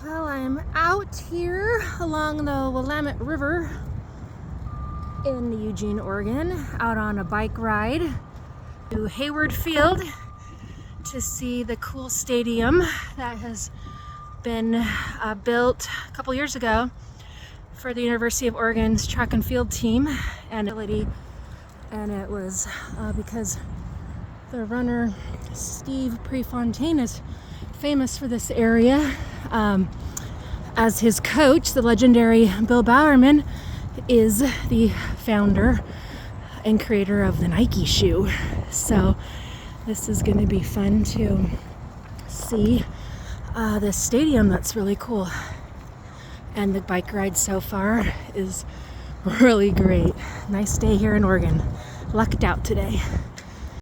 Well, I'm out here along the Willamette River in Eugene, Oregon, out on a bike ride to Hayward Field to see the cool stadium that has been built a couple years ago for the University of Oregon's track and field team and it was because the runner Steve Prefontaine is famous for this area. As his coach, the legendary Bill Bowerman is the founder and creator of the Nike shoe. So this is going to be fun to see this stadium that's really cool. And the bike ride so far is really great. Nice day here in Oregon. Lucked out today.